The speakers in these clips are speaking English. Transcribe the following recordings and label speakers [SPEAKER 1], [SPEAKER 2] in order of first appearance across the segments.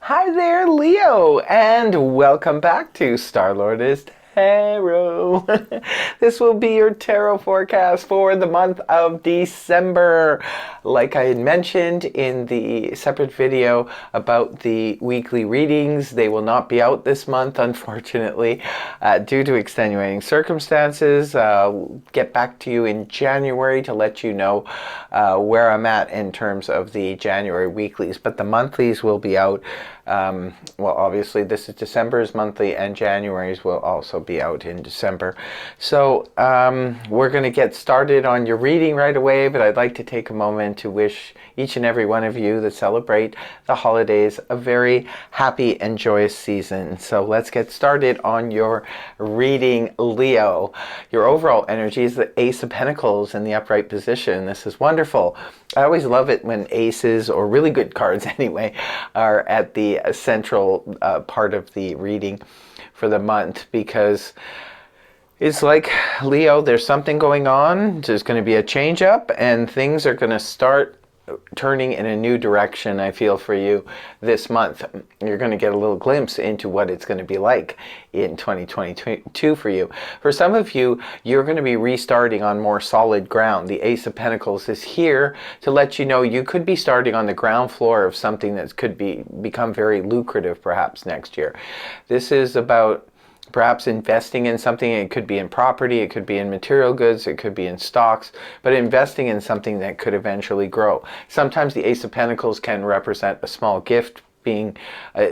[SPEAKER 1] Hi there, Leo, and welcome back to Star-Lord is Tarot. This will be your tarot forecast for the month of December. Like I had mentioned in the separate video about the weekly readings, they will not be out this month, unfortunately, due to extenuating circumstances. I'll get back to you in January to let you know where I'm at in terms of the January weeklies, but the monthlies will be out. Well, obviously this is December's monthly, and January's will also be out in December. So we're going to get started on your reading right away, but I'd like to take a moment to wish each and every one of you that celebrate the holidays a very happy and joyous season. So let's get started on your reading, Leo. Your overall energy is the Ace of Pentacles in the upright position. This is wonderful. I always love it when aces, or really good cards anyway, are at the central part of the reading for the month, because it's like, Leo, there's something going on. There's going to be a change up, and things are going to start turning in a new direction. I feel for you this month. You're going to get a little glimpse into what it's going to be like in 2022 for you. For some of you, you're going to be restarting on more solid ground. The Ace of Pentacles is here to let you know you could be starting on the ground floor of something that could become very lucrative perhaps next year. This is about perhaps investing in something. It could be in property, it could be in material goods, it could be in stocks, but investing in something that could eventually grow. Sometimes the Ace of Pentacles can represent a small gift, being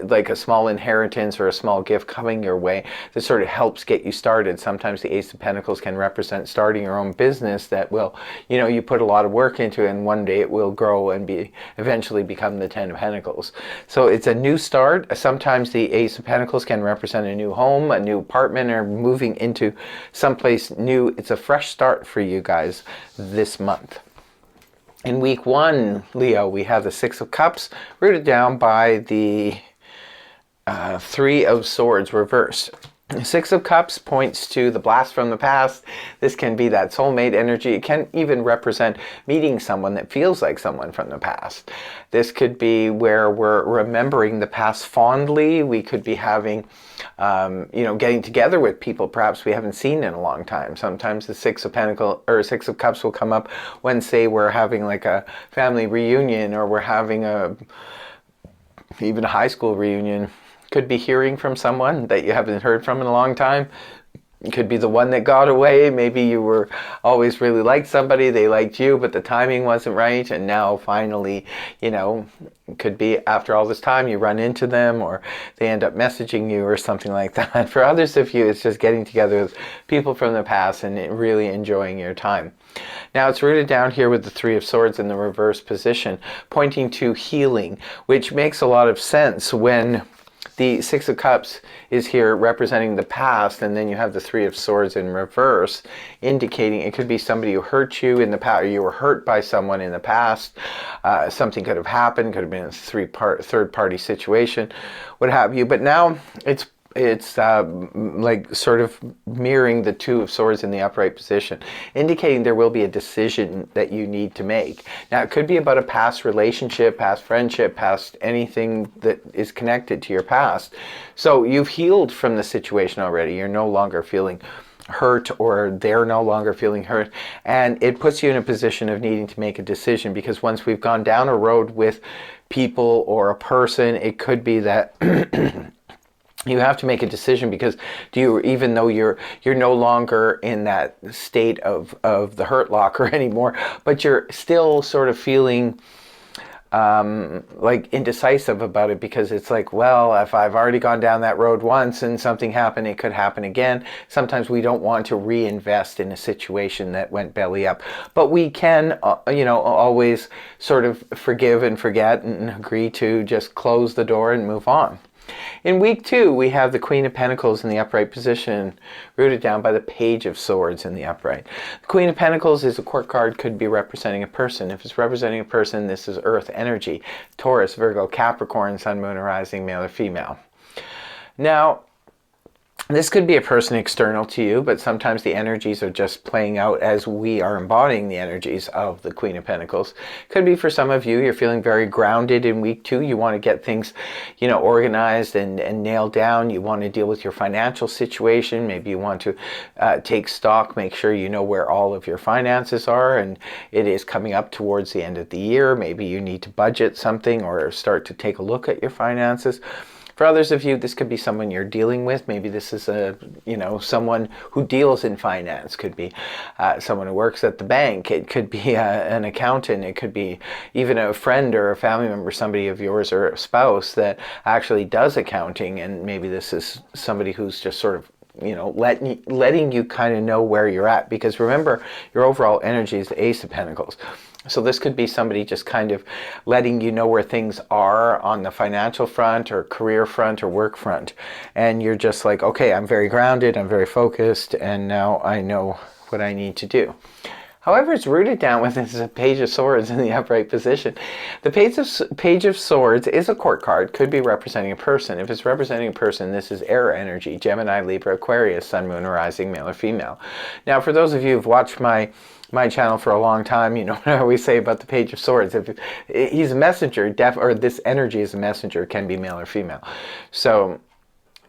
[SPEAKER 1] like a small inheritance or a small gift coming your way that sort of helps get you started. Sometimes the Ace of Pentacles can represent starting your own business that will, you put a lot of work into, and one day it will grow and eventually become the Ten of Pentacles. So it's a new start. Sometimes the Ace of Pentacles can represent a new home, a new apartment, or moving into someplace new. It's a fresh start for you guys this month. In week one, Leo, we have the Six of Cups rooted down by the Three of Swords reversed. The Six of Cups points to the blast from the past. This can be that soulmate energy. It can even represent meeting someone that feels like someone from the past. This could be where we're remembering the past fondly. We could be having, getting together with people perhaps we haven't seen in a long time. Sometimes the Six of Pentacles or Six of Cups will come up when, say, we're having like a family reunion, or we're having even a high school reunion. Could be hearing from someone that you haven't heard from in a long time. It could be the one that got away. Maybe you were always really liked somebody, they liked you, but the timing wasn't right, and now finally, it could be after all this time you run into them, or they end up messaging you or something like that. For others of you, it's just getting together with people from the past and really enjoying your time. Now it's rooted down here with the Three of Swords in the reverse position, pointing to healing, which makes a lot of sense when the Six of Cups is here representing the past, and then you have the Three of Swords in reverse, indicating it could be somebody who hurt you in the past, or you were hurt by someone in the past. Something could have happened, could have been a third-party situation, what have you. But now it's like sort of mirroring the Two of Swords in the upright position, indicating there will be a decision that you need to make. Now, it could be about a past relationship, past friendship, past anything that is connected to your past. So you've healed from the situation already. You're no longer feeling hurt, or they're no longer feeling hurt, and it puts you in a position of needing to make a decision, because once we've gone down a road with people or a person, it could be that you have to make a decision, because even though you're no longer in that state of the hurt locker anymore, but you're still sort of feeling like indecisive about it, because it's like, well, if I've already gone down that road once and something happened, it could happen again. Sometimes we don't want to reinvest in a situation that went belly up, but we can always sort of forgive and forget and agree to just close the door and move on. In week two, we have the Queen of Pentacles in the upright position, rooted down by the Page of Swords in the upright. The Queen of Pentacles is a court card, could be representing a person. If it's representing a person, this is Earth energy. Taurus, Virgo, Capricorn, Sun, Moon, or Rising, male or female. Now, This could be a person external to you, but sometimes the energies are just playing out as we are embodying the energies of the Queen of Pentacles. Could be for some of you, you're feeling very grounded in week 2. You want to get things, organized and nailed down. You want to deal with your financial situation. Maybe you want to take stock, make sure you know where all of your finances are, and it is coming up towards the end of the year. Maybe you need to budget something or start to take a look at your finances. For others of you, this could be someone you're dealing with. Maybe this is someone who deals in finance. Could be someone who works at the bank. It could be an accountant. It could be even a friend or a family member, somebody of yours or a spouse that actually does accounting. And maybe this is somebody who's just sort of letting you kind of know where you're at. Because remember, your overall energy is the Ace of Pentacles. So this could be somebody just kind of letting you know where things are on the financial front or career front or work front. And you're just like, okay, I'm very grounded, I'm very focused, and now I know what I need to do. However, it's rooted down with this Page of Swords in the upright position. The Page of Swords is a court card, could be representing a person. If it's representing a person, this is air energy, Gemini, Libra, Aquarius, Sun, Moon, or Rising, male or female. Now, for those of you who've watched my channel for a long time, you know what I always say about the Page of Swords. If he's a messenger, or this energy is a messenger, can be male or female. So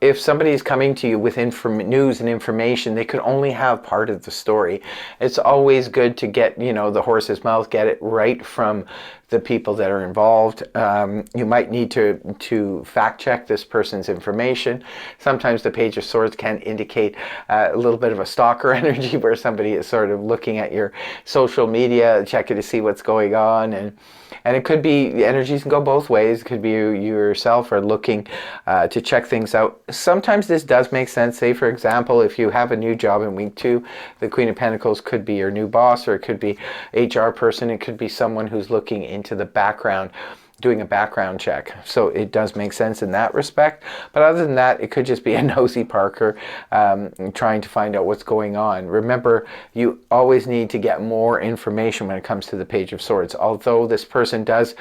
[SPEAKER 1] if somebody is coming to you with news and information, they could only have part of the story. It's always good to get, the horse's mouth, get it right from the people that are involved. You might need to fact check this person's information. Sometimes the Page of Swords can indicate a little bit of a stalker energy where somebody is sort of looking at your social media, checking to see what's going on. And it could be, the energies can go both ways. It could be you yourself are looking to check things out. Sometimes this does make sense. Say, for example, if you have a new job in week 2, the Queen of Pentacles could be your new boss, or it could be HR person. It could be someone who's looking into the background, doing a background check. So it does make sense in that respect. But other than that, it could just be a nosy Parker trying to find out what's going on. Remember, you always need to get more information when it comes to the Page of Swords. Although this person does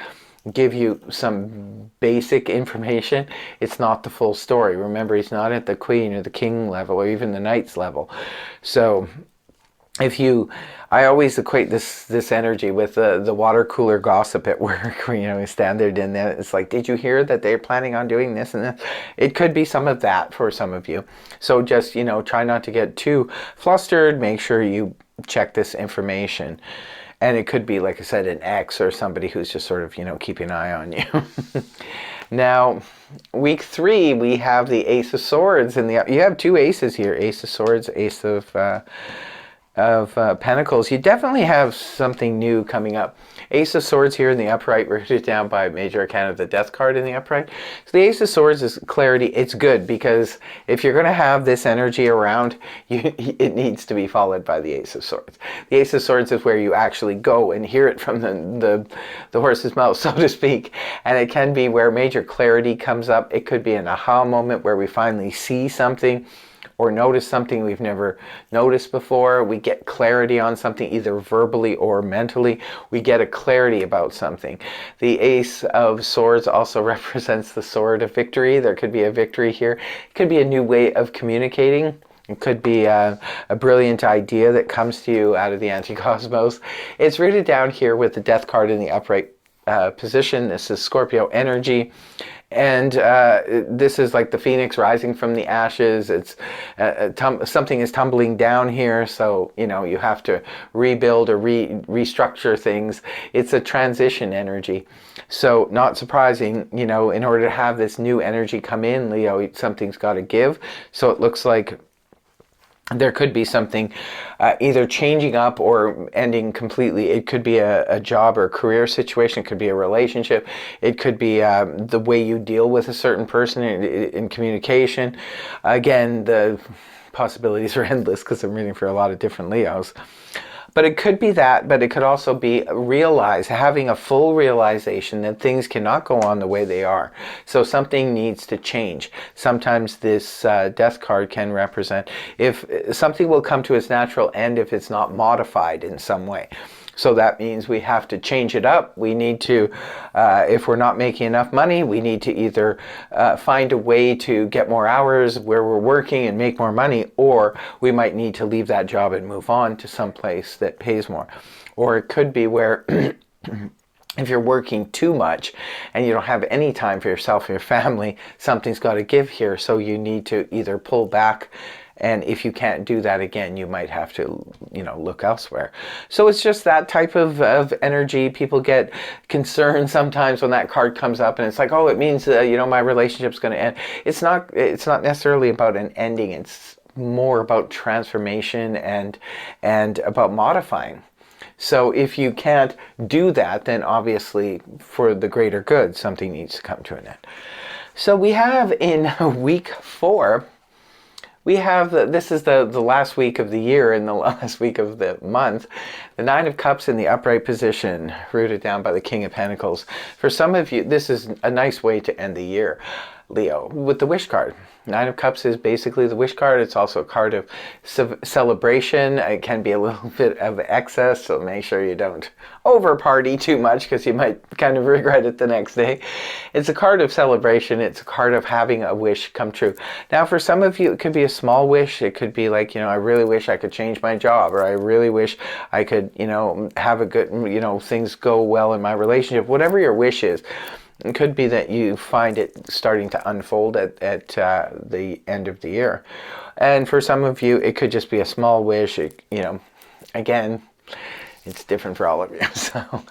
[SPEAKER 1] give you some basic information, it's not the full story. Remember, he's not at the Queen or the King level or even the Knight's level. So I always equate this energy with the water cooler gossip at work, where we stand there and then it's like, did you hear that they're planning on doing this and that? It could be some of that for some of you. So just, try not to get too flustered. Make sure you check this information. And it could be, like I said, an ex or somebody who's just sort of, keeping an eye on you. Now, week 3, we have the Ace of Swords. You have 2 aces here, Ace of Swords, Ace of Pentacles. You definitely have something new coming up. Ace of Swords here in the upright, rooted down by Major Arcana of the Death card in the upright. So the Ace of Swords is clarity. It's good because if you're going to have this energy around, it needs to be followed by the Ace of Swords. The Ace of Swords is where you actually go and hear it from the horse's mouth, so to speak. And it can be where major clarity comes up. It could be an aha moment where we finally see something or notice something we've never noticed before. We get clarity on something, either verbally or mentally. We get a clarity about something. The Ace of Swords also represents the sword of victory. There could be a victory here. It could be a new way of communicating. It could be a brilliant idea that comes to you out of the anti-cosmos. It's rooted down here with the Death card in the upright position. This is Scorpio energy. And this is like the phoenix rising from the ashes. It's something is tumbling down here, so you have to rebuild or restructure things. It's a transition energy. So not surprising, in order to have this new energy come in, Leo, something's got to give. So it looks like there could be something either changing up or ending completely. It could be a job or a career situation. It could be a relationship. It could be the way you deal with a certain person in communication. Again, the possibilities are endless because I'm reading for a lot of different Leos. But it could be that, but it could also be having a full realization that things cannot go on the way they are. So something needs to change. Sometimes this Death card can represent if something will come to its natural end if it's not modified in some way. So that means we have to change it up. We need to, if we're not making enough money, we need to either find a way to get more hours where we're working and make more money, or we might need to leave that job and move on to some place that pays more. Or it could be where if you're working too much and you don't have any time for yourself or your family, something's got to give here. So you need to either pull back, and if you can't do that again, you might have to, look elsewhere. So it's just that type of energy. People get concerned sometimes when that card comes up, and it's like, oh, it means my relationship's going to end. It's not necessarily about an ending. It's more about transformation and about modifying. So if you can't do that, then obviously for the greater good, something needs to come to an end. So we have in week 4, we have, this is the last week of the year and the last week of the month, the 9 of Cups in the upright position, rooted down by the King of Pentacles. For some of you, this is a nice way to end the year, Leo, with the wish card. 9 of Cups is basically the wish card. It's also a card of celebration. It can be a little bit of excess, so make sure you don't over party too much, because you might kind of regret it the next day. It's a card of celebration. It's a card of having a wish come true. Now, for some of you, it could be a small wish. It could be like, I really wish I could change my job, or I really wish I could, have a good, things go well in my relationship. Whatever your wish is. It could be that you find it starting to unfold at the end of the year. And for some of you, it could just be a small wish. Again, it's different for all of you. So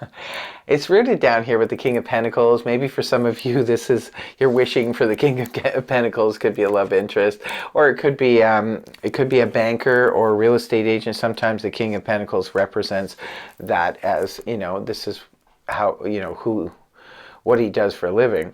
[SPEAKER 1] it's rooted down here with the King of Pentacles. Maybe for some of you, this is, you're wishing for the King of Pentacles. Could be a love interest, or it could be a banker or a real estate agent. Sometimes the King of Pentacles represents that as, this is how, what he does for a living.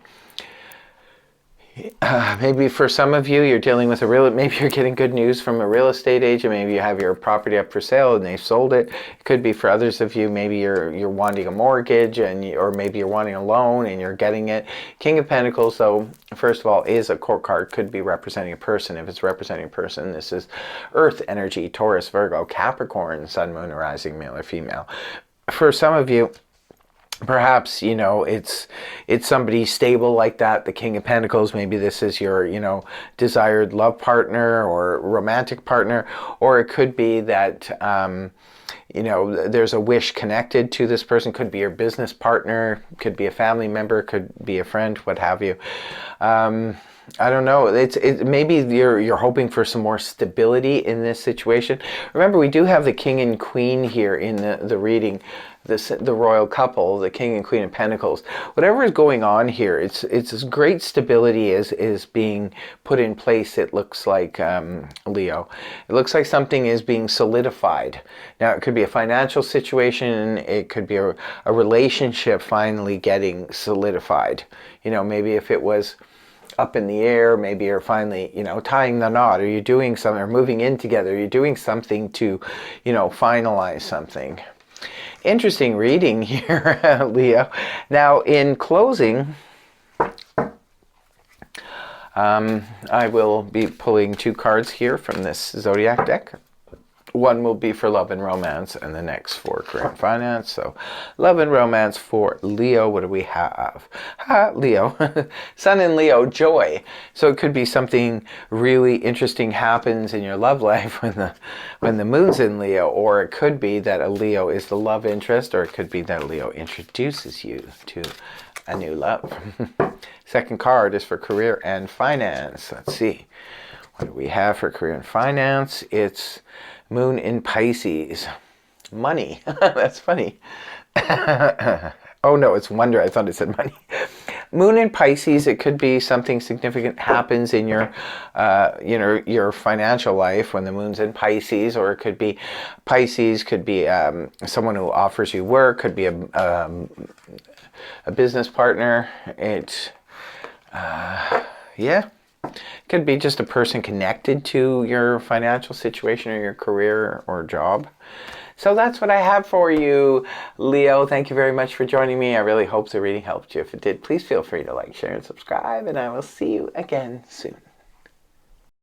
[SPEAKER 1] Maybe for some of you, you're dealing with maybe you're getting good news from a real estate agent. Maybe you have your property up for sale and they've sold it. It could be for others of you, maybe you're wanting a mortgage, or maybe you're wanting a loan and you're getting it. King of Pentacles, though, first of all, is a court card. Could be representing a person. If it's representing a person, this is Earth energy, Taurus, Virgo, Capricorn, Sun, Moon, Rising, male or female. For some of you, perhaps, it's somebody stable like that, the King of Pentacles. Maybe this is your, desired love partner or romantic partner, or it could be that, there's a wish connected to this person. Could be your business partner, could be a family member, could be a friend, what have you. I don't know. Maybe you're hoping for some more stability in this situation. Remember, we do have the King and Queen here in the reading, the royal couple, the King and Queen of Pentacles. Whatever is going on here, it's great stability is being put in place. It looks like, Leo, it looks like something is being solidified. Now, it could be a financial situation. It could be a relationship finally getting solidified. Maybe if it was up in the air, maybe you're finally, tying the knot, or you're doing something, or moving in together, you're doing something to, finalize something. Interesting reading here, Leo. Now, in closing, I will be pulling 2 cards here from this Zodiac deck. One will be for love and romance, and the next for career and finance. So, love and romance for Leo. What do we have? Leo. Sun in Leo, joy. So it could be something really interesting happens in your love life when the moon's in Leo, or it could be that a Leo is the love interest, or it could be that a Leo introduces you to a new love. Second card is for career and finance. Let's see. What do we have for career and finance? It's Moon in Pisces. Money. That's funny. Oh no, it's wonder. I thought it said money. Moon in Pisces, it could be something significant happens in your, your financial life when the moon's in Pisces, or it could be Pisces, could be someone who offers you work, could be a business partner. Yeah. Could be just a person connected to your financial situation or your career or job. So that's what I have for you, Leo. Thank you very much for joining me. I really hope the reading helped you. If it did, please feel free to like, share, and subscribe, and I will see you again soon.